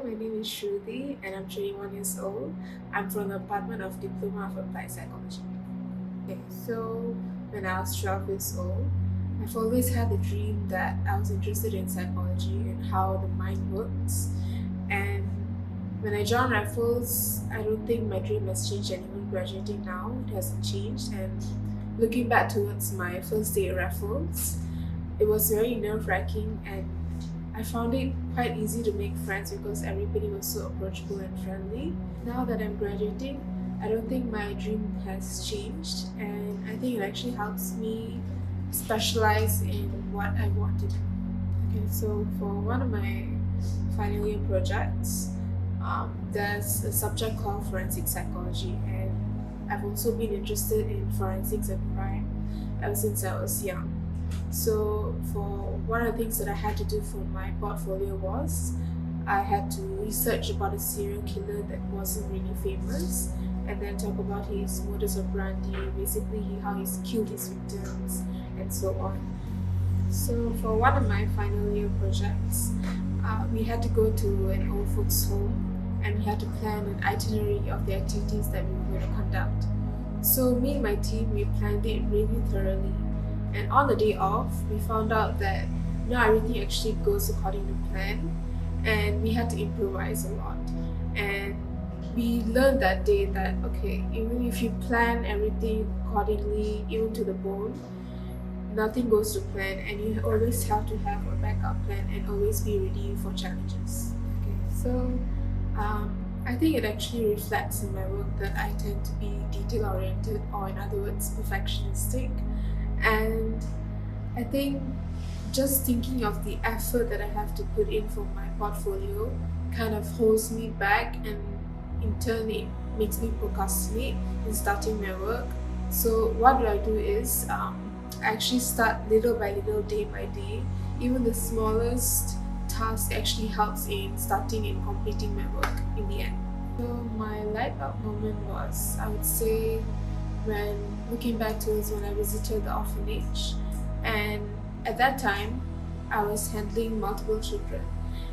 my name is Shurudthy and I'm 21 years old. I'm from the Department of Diploma of Applied Psychology. Okay, so when I was 12 years old, I've always had the dream that I was interested in psychology and how the mind works. And when I joined Raffles, I don't think my dream has changed, and even graduating now, it hasn't changed. And looking back towards my first day at Raffles, it was very nerve-wracking, and I found it quite easy to make friends because everybody was so approachable and friendly. Now that I'm graduating, I don't think my dream has changed, and I think it actually helps me specialize in what I want to do. Okay, so for one of my final year projects, there's a subject called forensic psychology, and I've also been interested in forensics and crime ever since I was young. So, for one of the things that I had to do for my portfolio was I had to research about a serial killer that wasn't really famous, and then talk about his modus operandi, basically how he's killed his victims, and so on. So, for one of my final year projects, we had to go to an old folks' home and we had to plan an itinerary of the activities that we were going to conduct. So, me and my team, we planned it really thoroughly. And on the day off, we found out that not everything actually goes according to plan, and we had to improvise a lot. And we learned that day that okay, even if you plan everything accordingly, even to the bone, nothing goes to plan, and you always have to have a backup plan and always be ready for challenges. Okay, so I think it actually reflects in my work that I tend to be detail oriented, or in other words, perfectionistic. And I think just thinking of the effort that I have to put in for my portfolio kind of holds me back, and in turn, it makes me procrastinate in starting my work. So, what do I do is I actually start little by little, day by day. Even the smallest task actually helps in starting and completing my work in the end. So, my light bulb moment was, I would say, when looking back towards when I visited the orphanage, and at that time I was handling multiple children,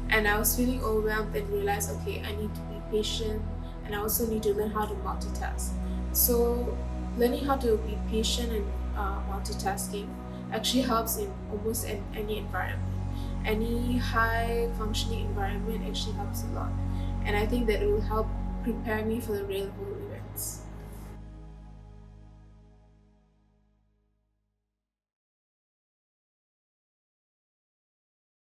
and I was feeling overwhelmed and realized okay, I need to be patient, and I also need to learn how to multitask. So learning how to be patient and multitasking actually helps in almost any environment. Any high functioning environment actually helps a lot, and I think that it will help prepare me for the real world events.